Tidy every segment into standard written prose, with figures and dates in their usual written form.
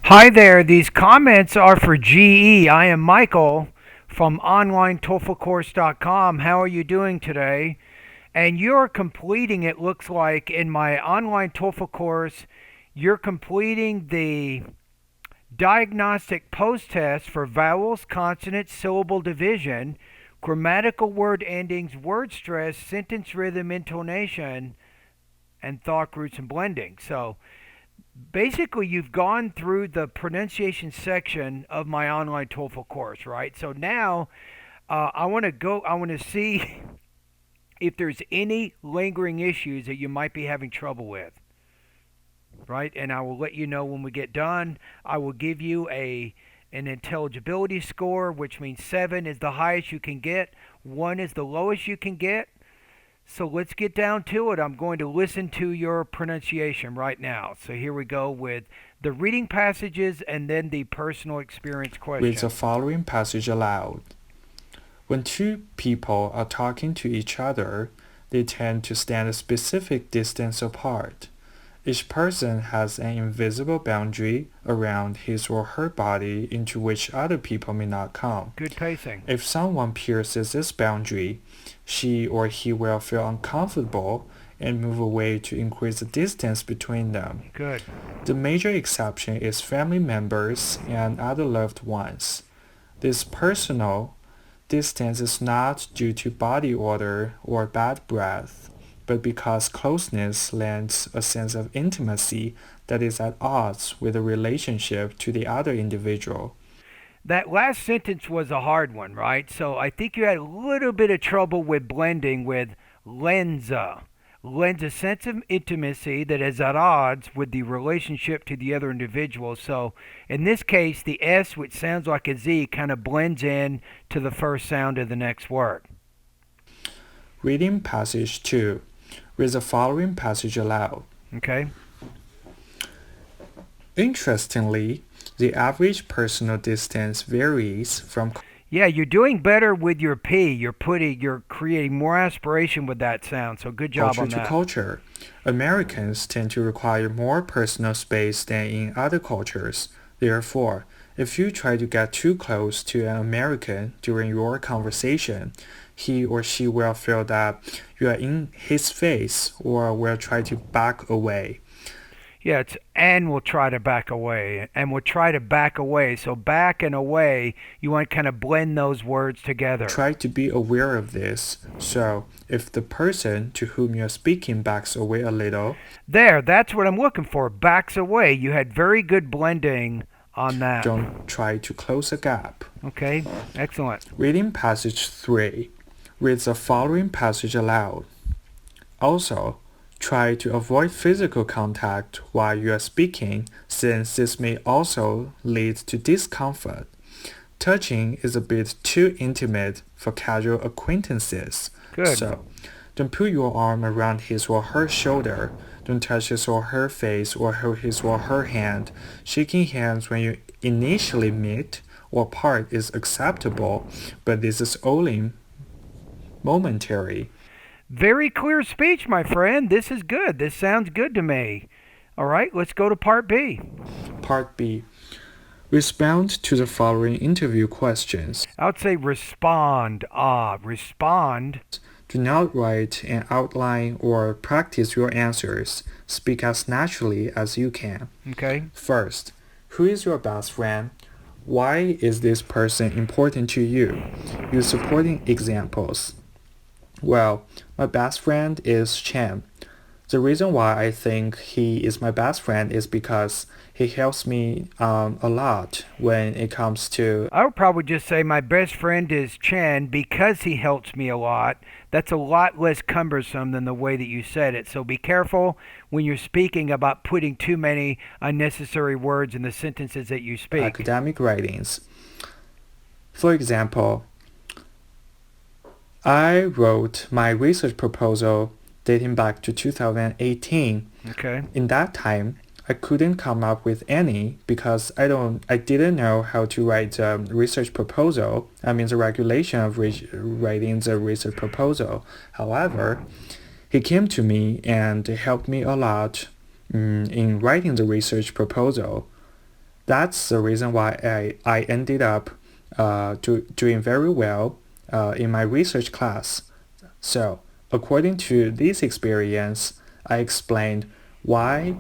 Hi there, these comments are for GE. I am Michael from OnlineTOEFLCourse.com. How are you doing today? And you're completing, it looks like, in my online TOEFL course, you're completing the diagnostic post test for vowels, consonants, syllable division, grammatical word endings, word stress, sentence rhythm, intonation, and thought roots and blending. So, basically you've gone through the pronunciation section of my online TOEFL course, right? So now I want to see if there's any lingering issues that you might be having trouble with, right? And I will let you know when we get done. I will give you an intelligibility score, which means 7 is the highest you can get, 1 is the lowest you can get. So let's get down to it. I'm going to listen to your pronunciation right now. So here we go with the reading passages and then the personal experience Read the question. following passage aloud. When two people are talking to each other, they tend to stand a specific distance apart. Each person has an invisible boundary around his or her body into which other people may not come. Good pacing. If someone pierces this boundary, she or he will feel uncomfortable and move away to increase the distance between them. Good. The major exception is family members and other loved ones. This personal distance is not due to body odor or bad breath, but because closeness lends a sense of intimacy that is at odds with the relationship to the other individual. That last sentence was a hard one, right? So I think you had a little bit of trouble with blending with lenza. Lends a sense of intimacy that is at odds with the relationship to the other individual. So in this case, the S, which sounds like a Z, kind of blends in to the first sound of the next word. Reading passage 2. Read the following passage aloud. Okay? Interestingly, the average personal distance varies from Yeah, you're doing better with your P. You're creating more aspiration with that sound. So good job culture on to that. culture. Americans tend to require more personal space than in other cultures. Therefore, if you try to get too close to an American during your conversation, he or she will feel that you are in his face or will try to back away. Yeah, it's and we'll try to back away. And we'll try to back away. So back and away, you want to kind of blend those words together. Try to be aware of this. So, if the person to whom you are speaking backs away a little, There, that's what I'm looking for. Backs away. You had very good blending on that. don't try to close a gap. Okay, excellent. Reading passage 3. Read the following passage aloud. Also, try to avoid physical contact while you are speaking, since this may also lead to discomfort. Touching is a bit too intimate for casual acquaintances, Good. so don't put your arm around his or her shoulder. Don't touch his or her face or hold his or her hand. Shaking hands when you initially meet or part is acceptable, but this is only momentary. Very clear speech, my friend. This is good. This sounds good to me. All right, let's go to part B. Part B. Respond to the following interview questions. I would say respond. Respond. Do not write an outline or practice your answers. Speak as naturally as you can. Okay. First, who is your best friend? Why is this person important to you? Use supporting examples. Well, my best friend is Chen. The reason why I think he is my best friend is because he helps me a lot when it comes to I would probably just say my best friend is Chen because he helps me a lot. That's a lot less cumbersome than the way that you said it. So be careful when you're speaking about putting too many unnecessary words in the sentences that you speak. academic writings. For example, I wrote my research proposal dating back to 2018. Okay. In that time, I couldn't come up with any because I didn't know how to write a research proposal. I mean the regulation of writing the research proposal. However, he came to me and helped me a lot in writing the research proposal. That's the reason why I ended up doing very well in my research class. So, according to this experience, I explained why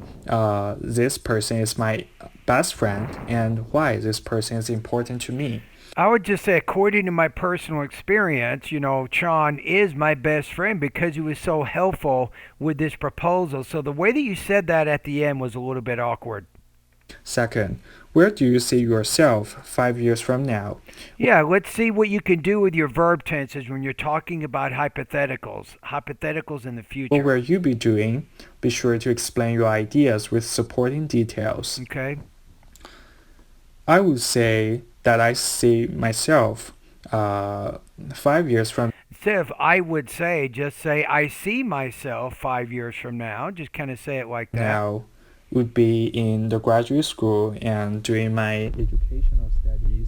this person is my best friend and why this person is important to me. I would just say, according to my personal experience, Sean is my best friend because he was so helpful with this proposal. So the way that you said that at the end was a little bit awkward. Second, where do you see yourself 5 years from now? Yeah, let's see what you can do with your verb tenses when you're talking about hypotheticals in the What future. will you be doing? Be sure to explain your ideas with supporting details. Okay? I would say that I see myself 5 years from Instead of I would say, just say I see myself 5 years from now. Just kind of say it like that. now would be in the graduate school and doing my educational studies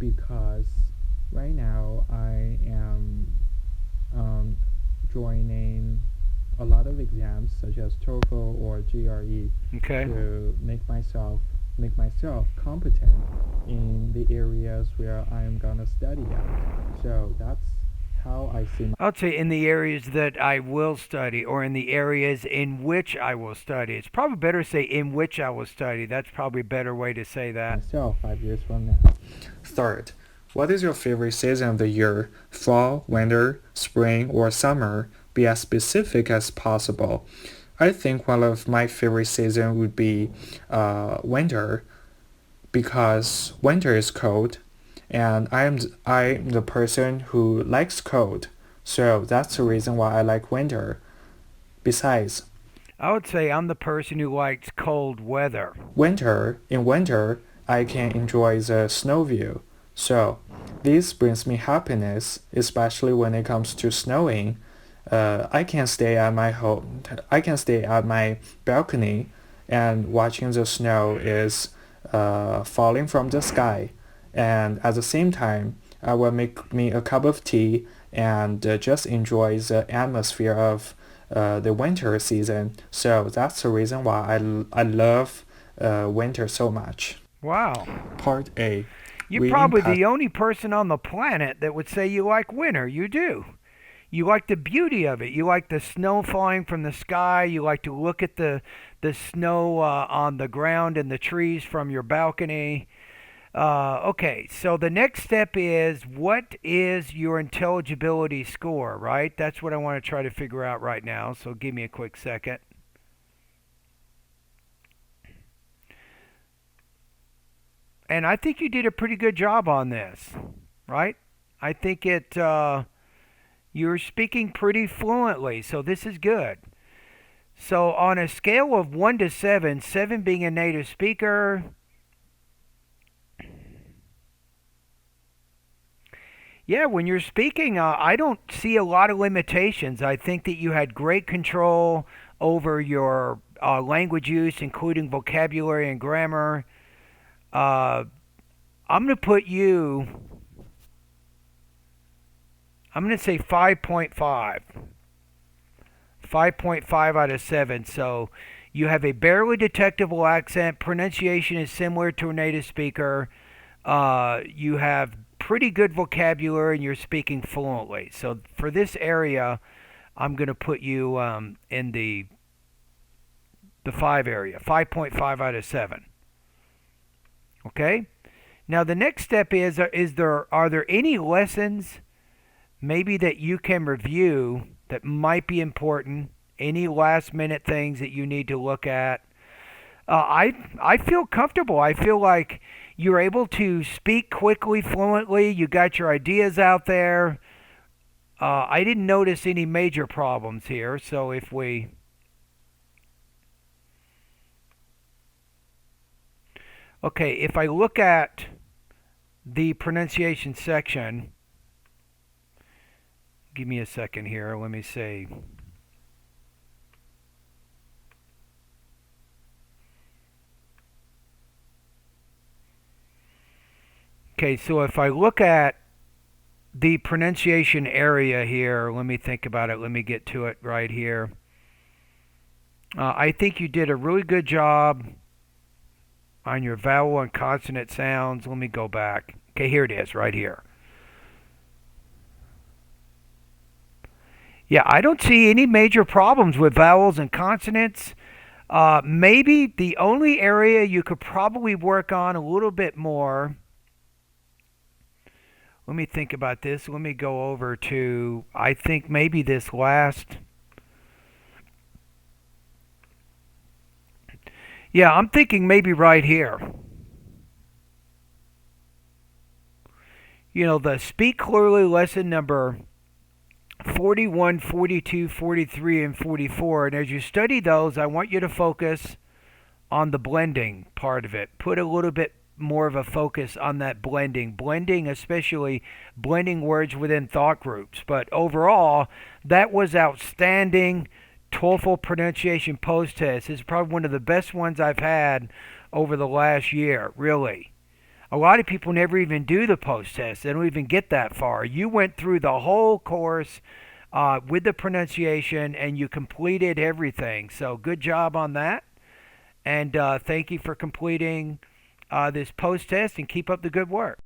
because right now I am joining a lot of exams such as TOEFL or GRE Okay? to make myself competent in the areas where I am gonna study at. So that's how I see I'll say in the areas that I will study or in the areas in which I will study. It's probably better to say in which I will study. That's probably a better way to say that. myself 5 years from now. Third, what is your favorite season of the year? Fall, winter, spring, or summer? Be as specific as possible. I think one of my favorite season would be winter because winter is cold and I'm the person who likes cold. So that's the reason why I like winter. Besides, I would say I'm the person who likes cold weather. in winter, I can enjoy the snow view. So this brings me happiness, especially when it comes to snowing. I can stay at my home. I can stay at my balcony, and watching the snow is falling from the sky. And at the same time, I will make me a cup of tea and just enjoy the atmosphere of the winter season. So that's the reason why I love winter so much. Wow. Part A. You're Reading probably past the only person on the planet that would say you like winter. You do. You like the beauty of it. You like the snow falling from the sky. You like to look at the snow on the ground and the trees from your balcony. Okay, so the next step is what is your intelligibility score, right? That's what I want to try to figure out right now. So give me a quick second. And I think you did a pretty good job on this, right? I think you're speaking pretty fluently, so this is good. So on a scale of 1 to 7, 7 being a native speaker, yeah, when you're speaking, I don't see a lot of limitations. I think that you had great control over your language use, including vocabulary and grammar. Uh, I'm going to put you, I'm going to say 5.5. 5.5 out of 7. So you have a barely detectable accent. Pronunciation is similar to a native speaker. You have pretty good vocabulary and you're speaking fluently. So for this area, I'm going to put you in the 5 area, 5.5 out of 7. Okay? Now the next step is there are there any lessons maybe that you can review that might be important? Any last minute things that you need to look at? I feel comfortable. I feel like you're able to speak quickly, fluently. You got your ideas out there. I didn't notice any major problems here. So if we okay, if I look at the pronunciation section, give me a second here. Let me see. Okay, so if I look at the pronunciation area here, let me think about it. Let me get to it right here. I think you did a really good job on your vowel and consonant sounds. Let me go back. Okay, here it is, right here. Yeah, I don't see any major problems with vowels and consonants. Maybe the only area you could probably work on a little bit more. Let me think about this. Let me go over to, I think maybe this last. Yeah, I'm thinking maybe right here. The Speak Clearly lesson number 41, 42, 43, and 44. And as you study those, I want you to focus on the blending part of it. Put a little bit more of a focus on that blending. Blending, especially blending words within thought groups. But overall, that was outstanding. TOEFL pronunciation post test is probably one of the best ones I've had over the last year, really. A lot of people never even do the post test. They don't even get that far. You went through the whole course with the pronunciation and you completed everything. So good job on that. And thank you for completing this post test and keep up the good work.